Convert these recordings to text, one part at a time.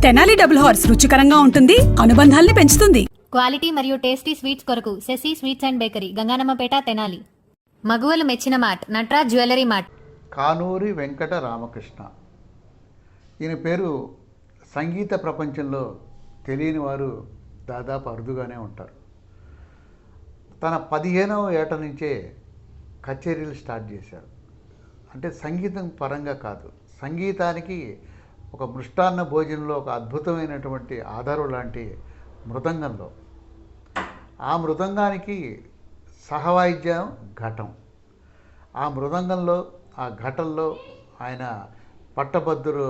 Tenali double horse రుచికరంగా ఉంటుంది, అనుబంధాల్ని పెంచుతుంది. క్వాలిటీ మరియు టేస్టీ స్వీట్స్ కొరకు Sasi sweets and bakery, Ganganammapeta, Tenali. మగువలు మెచ్చిన mart Nataraj jewellery mart. Kanuri Venkata Ramakrishna. ఈయన పేరు సంగీత ప్రపంచంలో తెలియని వారు దాదాపు అరుదుగానే ఉంటారు. తన 15వ ఏట నుంచే కచేరీలు స్టార్ట్ చేశారు. అంటే సంగీతం పరంగా కాదు, సంగీతానికి ఒక మృష్టాన్న భోజనంలో ఒక అద్భుతమైనటువంటి ఆధారం లాంటి మృదంగంలో, ఆ మృదంగానికి సహవాయిద్యం ఘటం. ఆ మృదంగంలో, ఆ ఘటంలో ఆయన పట్టభద్రులు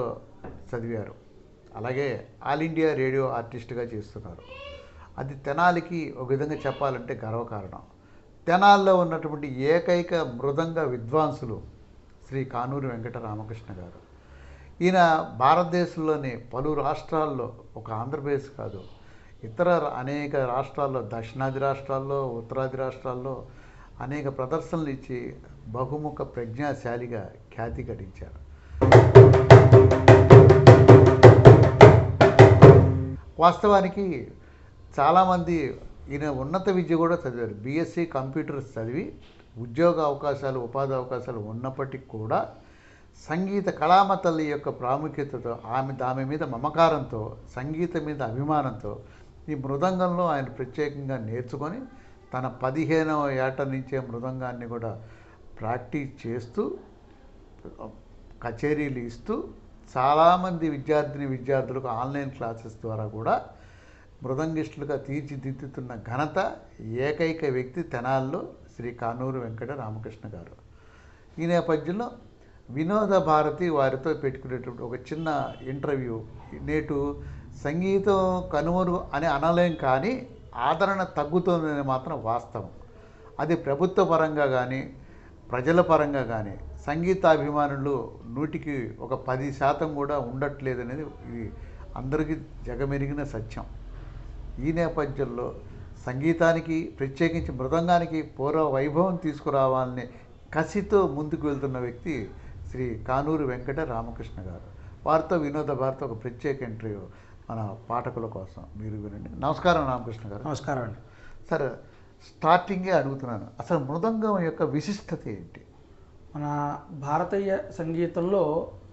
చదివారు. అలాగే ఆల్ ఇండియా రేడియో ఆర్టిస్ట్గా చేస్తున్నారు. అది తెనాలికి ఒక విధంగా చెప్పాలంటే గర్వకారణం. తెనాల్లో ఉన్నటువంటి ఏకైక మృదంగ విద్వాంసులు శ్రీ కానూరి వెంకట రామకృష్ణ గారు. ఈయన భారతదేశంలోని పలు రాష్ట్రాల్లో, ఒక ఆంధ్రప్రదేశ్ కాదు, ఇతర అనేక రాష్ట్రాల్లో, దక్షిణాది రాష్ట్రాల్లో, ఉత్తరాది రాష్ట్రాల్లో అనేక ప్రదర్శనలు ఇచ్చి బహుముఖ ప్రజ్ఞాశాలిగా ఖ్యాతి గడించారు. వాస్తవానికి చాలామంది ఈయన ఉన్నత విద్య కూడా చదివారు. బీఎస్సీ కంప్యూటర్స్ చదివి ఉద్యోగ అవకాశాలు, ఉపాధి అవకాశాలు ఉన్నప్పటికీ కూడా సంగీత కళామ తల్లి యొక్క ప్రాముఖ్యతతో, ఆమె మీద మమకారంతో, సంగీతం మీద అభిమానంతో ఈ మృదంగంలో ఆయన ప్రత్యేకంగా నేర్చుకొని తన 15వ ఏట నుంచే మృదంగాన్ని కూడా ప్రాక్టీస్ చేస్తూ కచేరీలు ఇస్తూ చాలామంది విద్యార్థులకు ఆన్లైన్ క్లాసెస్ ద్వారా కూడా మృదంగిస్టులుగా తీర్చిదిద్దుతున్న ఘనత ఏకైక వ్యక్తి తెనాల్లో శ్రీ కానూరి వెంకట రామకృష్ణ గారు. ఈ నేపథ్యంలో వినోద భారతి వారితో పెట్టుకునేటువంటి ఒక చిన్న ఇంటర్వ్యూ. నేటు సంగీతం కనుమరుగు అని అనలేం, కానీ ఆదరణ తగ్గుతుందని మాత్రం వాస్తవం. అది ప్రభుత్వ పరంగా కానీ ప్రజల పరంగా కానీ సంగీతాభిమానులు 100కి ఒక 10% కూడా ఉండట్లేదనేది ఇది అందరికీ జగమెరిగిన సత్యం. ఈ నేపథ్యంలో సంగీతానికి, ప్రత్యేకించి మృదంగానికి పూర్వ వైభవం తీసుకురావాలని కసితో ముందుకు వెళ్తున్న వ్యక్తి శ్రీ కానూరి వెంకట రామకృష్ణ గారు. వారితో వినోద భారత ఒక ప్రత్యేక ఇంటర్వ్యూ మన పాఠకుల కోసం మీరు వినండి. నమస్కారం రామకృష్ణ గారు. నమస్కారం అండి. సార్, స్టార్టింగే అడుగుతున్నాను, అసలు మృదంగం యొక్క విశిష్టత ఏంటి? మన భారతీయ సంగీతంలో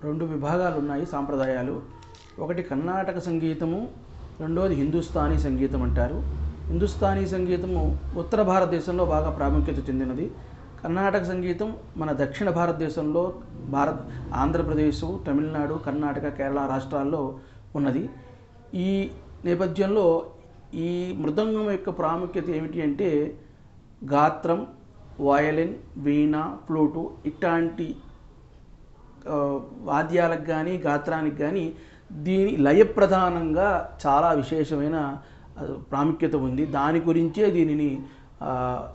2 విభాగాలు ఉన్నాయి, సాంప్రదాయాలు. ఒకటి కర్ణాటక సంగీతము, రెండోది హిందుస్థానీ సంగీతం అంటారు. హిందుస్థానీ సంగీతము ఉత్తర భారతదేశంలో బాగా ప్రాముఖ్యత చెందినది. కర్ణాటక సంగీతం మన దక్షిణ భారతదేశంలో ఆంధ్రప్రదేశ్, తమిళనాడు, కర్ణాటక, కేరళ రాష్ట్రాల్లో ఉన్నది. ఈ నేపథ్యంలో ఈ మృదంగం యొక్క ప్రాముఖ్యత ఏమిటి అంటే గాత్రం, వయలిన్, వీణ, ఫ్లూటు ఇట్లాంటి వాద్యాలకు కానీ గాత్రానికి కానీ దీని లయప్రధానంగా చాలా విశేషమైన ప్రాముఖ్యత ఉంది. దాని గురించే దీనిని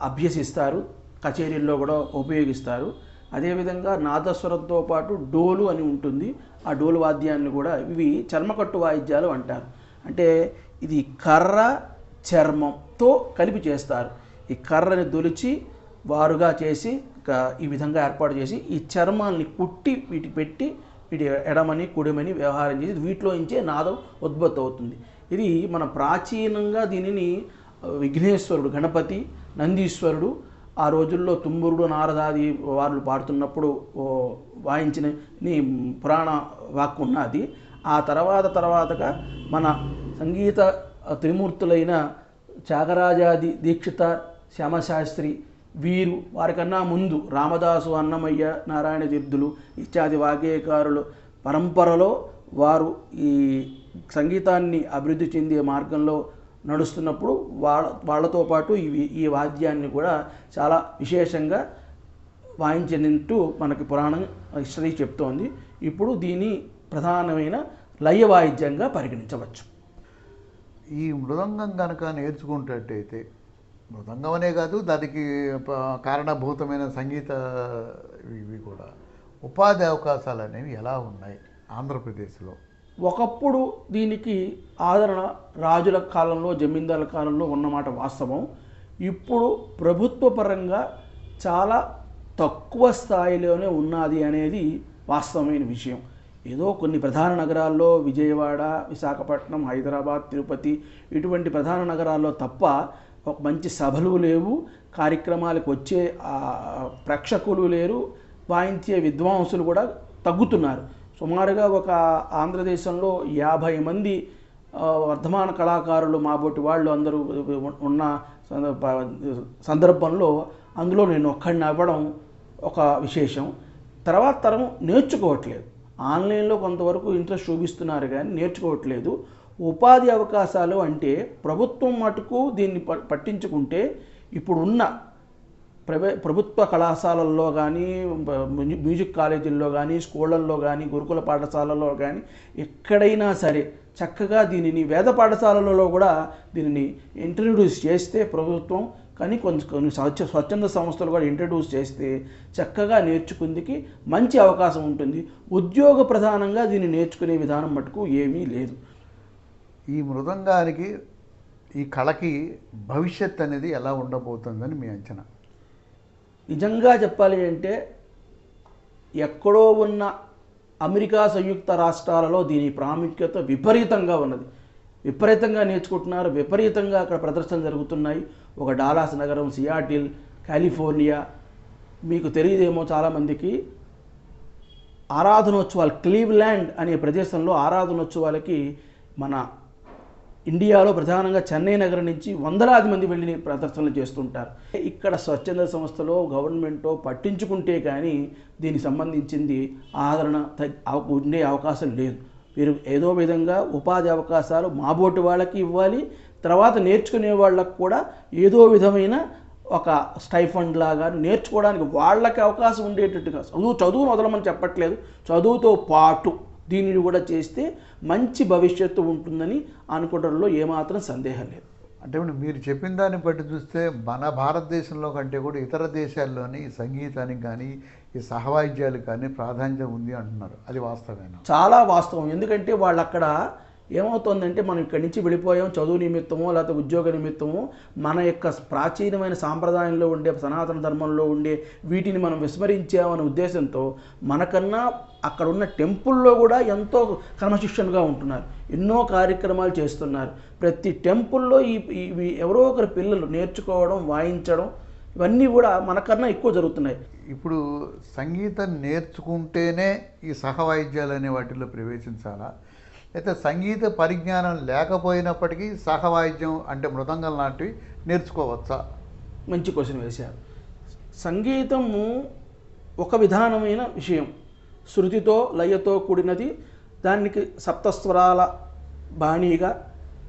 అభ్యసిస్తారు, కచేరీల్లో కూడా ఉపయోగిస్తారు. అదేవిధంగా నాదస్వరంతో పాటు డోలు అని ఉంటుంది. ఆ డోలు వాద్యాన్ని కూడా, ఇవి చర్మకట్టు వాయిద్యాలు అంటారు. అంటే ఇది కర్ర చర్మంతో కలిపి చేస్తారు. ఈ కర్రని దొలిచి వారుగా చేసి ఈ విధంగా ఏర్పాటు చేసి ఈ చర్మాన్ని కుట్టి పెట్టి వీటి ఎడమని కుడిమని వ్యవహారం చేసి వీటిలో నుంచే నాదం ఉద్భత్తి అవుతుంది. ఇది మన ప్రాచీనంగా దీనిని విఘ్నేశ్వరుడు, గణపతి, నందీశ్వరుడు ఆ రోజుల్లో తుంబురుడు, నారదాది వారు పాడుతున్నప్పుడు వాయించిన పురాణ వాక్కు ఉన్నది. ఆ తర్వాతగా మన సంగీత త్రిమూర్తులైన త్యాగరాజాది దీక్షిత, శ్యామశాస్త్రి వీరు, వారికన్నా ముందు రామదాసు, అన్నమయ్య, నారాయణ తీర్థులు ఇత్యాది వాగ్గేయకారులు పరంపరలో వారు ఈ సంగీతాన్ని అభివృద్ధి చెందే మార్గంలో నడుస్తున్నప్పుడు వాళ్ళతో పాటు ఈ వాద్యాన్ని కూడా చాలా విశేషంగా వాయించినట్టు మనకి పురాణం హిస్టరీ చెప్తోంది. ఇప్పుడు దీని ప్రధానమైన లయ వాయిద్యంగా పరిగణించవచ్చు. ఈ మృదంగం కనుక నేర్చుకున్నట్టయితే, మృదంగం అనే కాదు, దానికి కారణభూతమైన సంగీత ఇవి కూడా, ఉపాధి అవకాశాలు అనేవి ఎలా ఉన్నాయి ఆంధ్రప్రదేశ్లో? ఒకప్పుడు దీనికి ఆదరణ రాజుల కాలంలో, జమీందారుల కాలంలో ఉన్నమాట వాస్తవం. ఇప్పుడు ప్రభుత్వ పరంగా చాలా తక్కువ స్థాయిలోనే ఉన్నది అనేది వాస్తవమైన విషయం. ఏదో కొన్ని ప్రధాన నగరాల్లో విజయవాడ, విశాఖపట్నం, హైదరాబాద్, తిరుపతి ఇటువంటి ప్రధాన నగరాల్లో తప్ప ఒక మంచి సభలు లేవు, కార్యక్రమాలకు వచ్చే ప్రేక్షకులు లేరు, వాయించే విద్వాంసులు కూడా తగ్గుతున్నారు. సుమారుగా ఒక ఆంధ్రదేశంలో 50 మంది వర్ధమాన కళాకారులు మాబోటి వాళ్ళు అందరూ ఉన్న సందర్భంలో అందులో నేను ఒక్కడిని అవ్వడం ఒక విశేషం. తర్వాత తరం నేర్చుకోవట్లేదు. ఆన్లైన్లో కొంతవరకు ఇంట్రెస్ట్ చూపిస్తున్నారు కానీ నేర్చుకోవట్లేదు. ఉపాధి అవకాశాలు అంటే ప్రభుత్వం మటుకు దీన్ని పట్టించుకుంటే ఇప్పుడున్న ప్రభుత్వ కళాశాలల్లో కానీ, మ్యూజిక్ కాలేజీల్లో కానీ, స్కూళ్ళల్లో కానీ, గురుకుల పాఠశాలల్లో కానీ ఎక్కడైనా సరే చక్కగా దీనిని వేద పాఠశాలలలో కూడా దీనిని ఇంట్రడ్యూస్ చేస్తే ప్రభుత్వం కానీ కొన్ని స్వచ్ఛంద సంస్థలు కూడా ఇంట్రడ్యూస్ చేస్తే చక్కగా నేర్చుకుందికి మంచి అవకాశం ఉంటుంది. ఉద్యోగ ప్రధానంగా దీన్ని నేర్చుకునే విధానం మటుకు ఏమీ లేదు. ఈ మృదంగానికి, ఈ కళకి భవిష్యత్ అనేది ఎలా ఉండబోతుందని మీ అంచనా? నిజంగా చెప్పాలి అంటే ఎక్కడో ఉన్న అమెరికా సంయుక్త రాష్ట్రాలలో దీని ప్రాముఖ్యత విపరీతంగా ఉన్నది. విపరీతంగా నేర్చుకుంటున్నారు, విపరీతంగా అక్కడ ప్రదర్శనలు జరుగుతున్నాయి. ఒక డాలాస్ నగరం, సియాటిల్, కాలిఫోర్నియా, మీకు తెలియదేమో చాలామందికి, ఆరాధనోత్సవాలు క్లీవ్లాండ్ అనే ప్రదేశంలో ఆరాధనోత్సవాలకి మన ఇండియాలో ప్రధానంగా చెన్నై నగరం నుంచి వందలాది మంది వెళ్ళి ప్రదర్శనలు చేస్తుంటారు. ఇక్కడ స్వచ్ఛంద సంస్థలో గవర్నమెంటో పట్టించుకుంటే కానీ దీనికి సంబంధించింది ఆదరణ ఉండే అవకాశం లేదు. మీరు ఏదో విధంగా ఉపాధి అవకాశాలు మాబోటి వాళ్ళకి ఇవ్వాలి, తర్వాత నేర్చుకునే వాళ్ళకు కూడా ఏదో విధమైన ఒక స్టైఫండ్ లాగా నేర్చుకోవడానికి వాళ్ళకి అవకాశం ఉండేటట్టుగా, చదువు వదలమని చెప్పట్లేదు, చదువుతో పాటు దీనిని కూడా చేస్తే మంచి భవిష్యత్తు ఉంటుందని అనుకోవడంలో ఏమాత్రం సందేహం లేదు. అంటే మీరు చెప్పిన దాన్ని బట్టి చూస్తే మన భారతదేశంలో కంటే కూడా ఇతర దేశాల్లోని ఈ సంగీతానికి కానీ, ఈ సహవాయిద్యాలకు కానీ ప్రాధాన్యత ఉంది అంటున్నారు. అది వాస్తవేనా? చాలా వాస్తవం. ఎందుకంటే వాళ్ళు అక్కడ ఏమవుతుందంటే మనం ఇక్కడి నుంచి వెళ్ళిపోయాం చదువు నిమిత్తమో లేకపోతే ఉద్యోగ నిమిత్తమో, మన యొక్క ప్రాచీనమైన సాంప్రదాయంలో ఉండే సనాతన ధర్మంలో ఉండే వీటిని మనం విస్మరించామనే ఉద్దేశంతో మనకన్నా అక్కడ ఉన్న టెంపుల్లో కూడా ఎంతో క్రమశిక్షణగా ఉంటున్నారు, ఎన్నో కార్యక్రమాలు చేస్తున్నారు. ప్రతి టెంపుల్లో ఇవి ఎవరో ఒకరి పిల్లలు నేర్చుకోవడం, వాయించడం ఇవన్నీ కూడా మనకన్నా ఎక్కువ జరుగుతున్నాయి. ఇప్పుడు సంగీతం నేర్చుకుంటేనే ఈ సహవాయిద్యాలు అనే వాటిల్లో ప్రవేశించాలా, అయితే సంగీత పరిజ్ఞానం లేకపోయినప్పటికీ సహవాయిద్యం అంటే మృదంగం లాంటివి నేర్చుకోవచ్చా? మంచి క్వశ్చన్ వేశారు. సంగీతము ఒక విధానమైన విషయం, శృతితో లయతో కూడినది. దానికి సప్తస్వరాల బాణీగా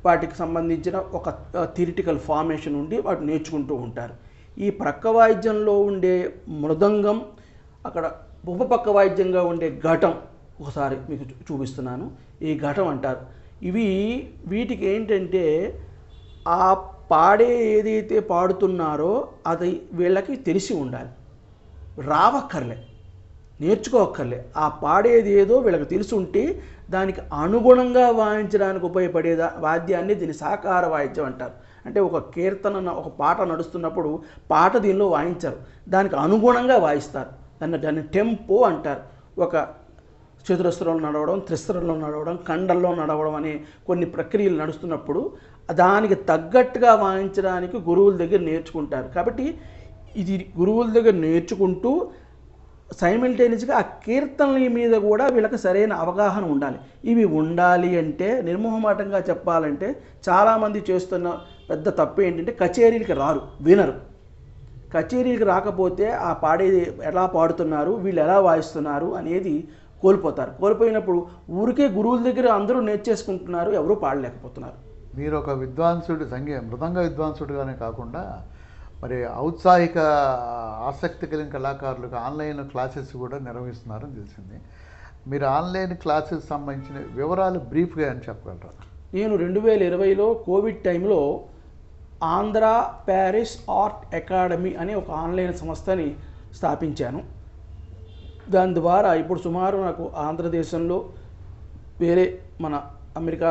వాటికి సంబంధించిన ఒక థియరిటికల్ ఫార్మేషన్ ఉండి వాటి నేర్చుకుంటూ ఉంటారు. ఈ ప్రక్క వాయిద్యంలో ఉండే మృదంగం, అక్కడ ఉపపక్క వాయిద్యంగా ఉండే ఘటం, ఒకసారి మీకు చూపిస్తున్నాను. ఈ ఘటం అంటారు. వీటికి ఏంటంటే ఆ పాడే ఏదైతే పాడుతున్నారో అది వీళ్ళకి తెలిసి ఉండాలి, రావక్కర్లే, నేర్చుకోక్కర్లే. ఆ పాడేది ఏదో వీళ్ళకి తెలిసి ఉంటే దానికి అనుగుణంగా వాయించడానికి ఉపయోగపడే వాద్యాన్ని దీన్ని సహకార వాయిద్యం అంటారు. అంటే ఒక కీర్తన, ఒక పాట నడుస్తున్నప్పుడు పాట దీనిలో వాయించారు, దానికి అనుగుణంగా వాయిస్తారు. దాన్ని టెంపో అంటారు. ఒక చతురస్రంలో నడవడం, త్రిస్రంలో నడవడం, ఖండంలో నడవడం అనే కొన్ని ప్రక్రియలు నడుస్తున్నప్పుడు దానికి తగ్గట్టుగా వాయించడానికి గురువుల దగ్గర నేర్చుకుంటారు. కాబట్టి ఇది గురువుల దగ్గర నేర్చుకుంటూ సైమిల్టేనియస్గా ఆ కీర్తనల మీద కూడా వీళ్ళకి సరైన అవగాహన ఉండాలి. ఇవి ఉండాలి అంటే నిర్మోహమాటంగా చెప్పాలంటే చాలామంది చేస్తున్న పెద్ద తప్పు ఏంటంటే కచేరీలకి రారు, వినరు. కచేరీలకు రాకపోతే ఆ పాడేది ఎలా పాడుతున్నారు, వీళ్ళు ఎలా వాయిస్తున్నారు అనేది కోల్పోతారు. కోల్పోయినప్పుడు ఊరికే గురువుల దగ్గర అందరూ నేర్చేసుకుంటున్నారు, ఎవరూ పాడలేకపోతున్నారు. మీరు ఒక విద్వాంసుడు, మృదంగ విద్వాంసుడుగానే కాకుండా మరి ఔత్సాహిక ఆసక్తి కలిగిన కళాకారులకు ఆన్లైన్ క్లాసెస్ కూడా నిర్వహిస్తున్నారని తెలిసింది. మీరు ఆన్లైన్ క్లాసెస్ సంబంధించిన వివరాలు బ్రీఫ్గా అని చెప్పగలరా? నేను 2020లో కోవిడ్ టైంలో ఆంధ్ర ప్యారిస్ ఆర్ట్ అకాడమీ అనే ఒక ఆన్లైన్ సంస్థని స్థాపించాను. దాని ద్వారా ఇప్పుడు సుమారు నాకు ఆంధ్రదేశంలో వేరే మన అమెరికా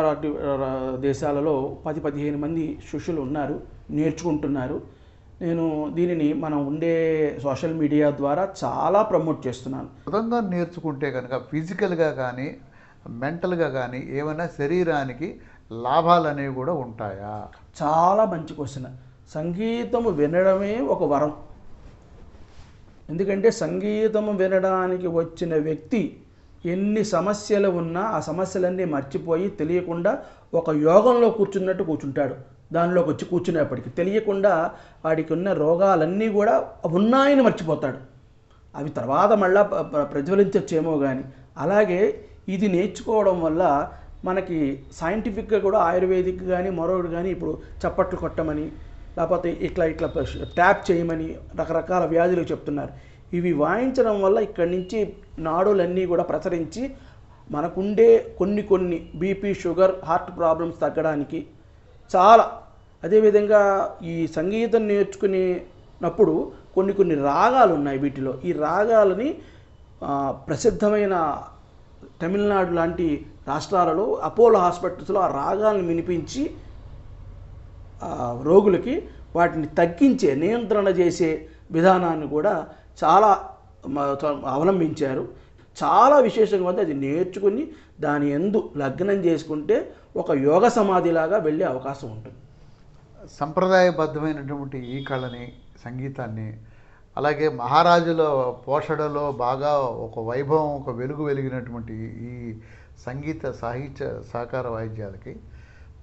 దేశాలలో 10-15 మంది శిష్యులు ఉన్నారు, నేర్చుకుంటున్నారు. నేను దీనిని మనం ఉండే సోషల్ మీడియా ద్వారా చాలా ప్రమోట్ చేస్తున్నాను. మృదంగం నేర్చుకుంటే కనుక ఫిజికల్గా కానీ మెంటల్గా కానీ ఏమైనా శరీరానికి లాభాలు అనేవి కూడా ఉంటాయా? చాలా మంచి క్వశ్చన్. సంగీతము వినడమే ఒక వరం. ఎందుకంటే సంగీతము వినడానికి వచ్చిన వ్యక్తి ఎన్ని సమస్యలు ఉన్నా ఆ సమస్యలన్నీ మర్చిపోయి తెలియకుండా ఒక యోగంలో కూర్చున్నట్టు కూర్చుంటాడు. దానిలోకి వచ్చి కూర్చునేప్పటికి తెలియకుండా వాడికి ఉన్న రోగాలన్నీ కూడా ఉన్నాయని మర్చిపోతాడు. అవి తర్వాత మళ్ళా ప్రజ్వలించచ్చేమో కానీ. అలాగే ఇది నేర్చుకోవడం వల్ల మనకి సైంటిఫిక్గా కూడా ఆయుర్వేదిక్ కానీ మరొకటి కానీ ఇప్పుడు చప్పట్లు కొట్టమని లేకపోతే ఇట్లా ట్యాప్ చేయమని రకరకాల వ్యాధులు చెప్తున్నారు. ఇవి వాయించడం వల్ల ఇక్కడి నుంచి నాడులన్నీ కూడా ప్రసరించి మనకుండే కొన్ని బీపీ, షుగర్, హార్ట్ ప్రాబ్లమ్స్ తగ్గడానికి చాలా. అదేవిధంగా ఈ సంగీతం నేర్చుకునేటప్పుడు కొన్ని రాగాలు ఉన్నాయి. వీటిలో ఈ రాగాలని ప్రసిద్ధమైన తమిళనాడు లాంటి రాష్ట్రాలలో అపోలో హాస్పిటల్స్లో ఆ రాగాలను వినిపించి రోగులకి వాటిని తగ్గించే, నియంత్రణ చేసే విధానాన్ని కూడా చాలా అవలంబించారు. చాలా విశేషంగా ఉంది. అది నేర్చుకుని దాని యందు లగ్నం చేసుకుంటే ఒక యోగ సమాధిలాగా వెళ్ళే అవకాశం ఉంటుంది. సంప్రదాయబద్ధమైనటువంటి ఈ కళని, సంగీతాన్ని, అలాగే మహారాజుల పోషణలో బాగా ఒక వైభవం, ఒక వెలుగు వెలిగినటువంటి ఈ సంగీత సాహిత్య సహకార వాయిద్యాలకి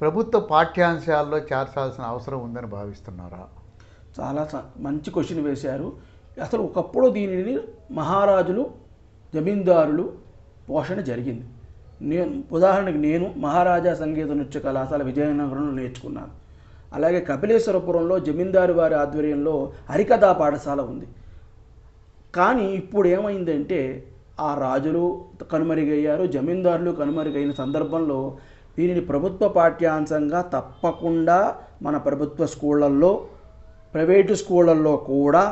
ప్రభుత్వ పాఠ్యాంశాల్లో చేర్చాల్సిన అవసరం ఉందని భావిస్తున్నారా? చాలా మంచి క్వశ్చన్ వేశారు. అసలు ఒకప్పుడు దీనిని మహారాజులు, జమీందారులు పోషణ జరిగింది. ఉదాహరణకు నేను మహారాజా సంగీత నృత్య కళాశాల విజయనగరంలో నేర్చుకున్నాను. అలాగే కపిలేశ్వరపురంలో జమీందారు వారి ఆధ్వర్యంలో హరికథా పాఠశాల ఉంది. కానీ ఇప్పుడు ఏమైందంటే ఆ రాజులు కనుమరుగయ్యారు, జమీందారులు కనుమరుగైన సందర్భంలో దీనిని ప్రభుత్వ పాఠ్యాంశంగా తప్పకుండా మన ప్రభుత్వ స్కూళ్ళల్లో, ప్రైవేటు స్కూళ్ళల్లో కూడా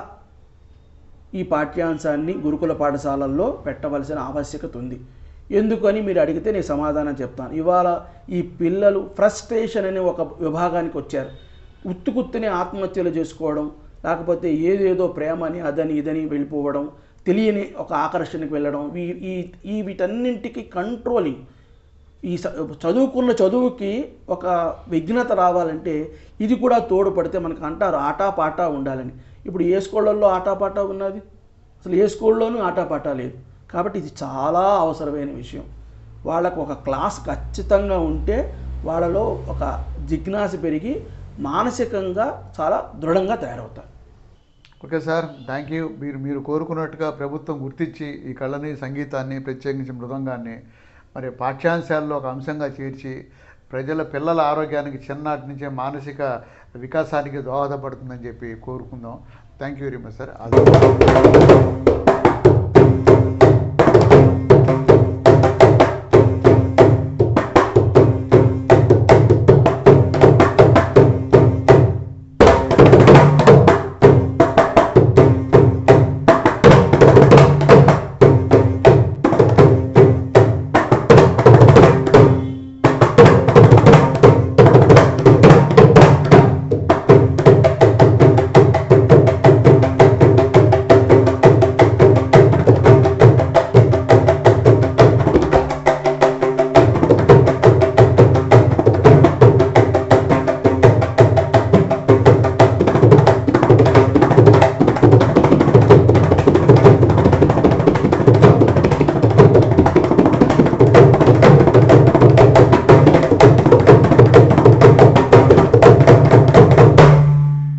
ఈ పాఠ్యాంశాన్ని గురుకుల పాఠశాలల్లో పెట్టవలసిన ఆవశ్యకత ఉంది. ఎందుకని మీరు అడిగితే నేను సమాధానం చెప్తాను. ఇవాళ ఈ పిల్లలు ఫ్రస్ట్రేషన్ అనే ఒక విభాగానికి వచ్చారు. ఉత్తుకుత్తుని ఆత్మహత్యలు చేసుకోవడం, లేకపోతే ఏదేదో ప్రేమని అదని ఇదని వెళ్ళిపోవడం, తెలియని ఒక ఆకర్షణకు వెళ్ళడం, వీటన్నింటికి కంట్రోలింగ్. ఈ చదువుకున్న చదువుకి ఒక విఘ్నత రావాలంటే ఇది కూడా తోడ్పడితే మనకు అంటారు ఆటపాట ఉండాలని. ఇప్పుడు ఏ స్కూళ్ళల్లో ఆటపాట ఉన్నది? అసలు ఏ స్కూల్లోనూ ఆటపాట లేదు. కాబట్టి ఇది చాలా అవసరమైన విషయం. వాళ్ళకు ఒక క్లాస్ ఖచ్చితంగా ఉంటే వాళ్ళలో ఒక జిజ్ఞాస పెరిగి మానసికంగా చాలా దృఢంగా తయారవుతారు. Okay sir, thank you. మీరు కోరుకున్నట్టుగా ప్రభుత్వం గుర్తించి ఈ కళని, సంగీతాన్ని, ప్రత్యేకించి మృదంగాన్ని మరి పాఠ్యాంశాల్లో ఒక అంశంగా చేర్చి పిల్లల ఆరోగ్యానికి చిన్ననాటి నుంచే మానసిక వికాసానికి దోహదపడుతుందని చెప్పి కోరుకుందాం. Thank you very much sir.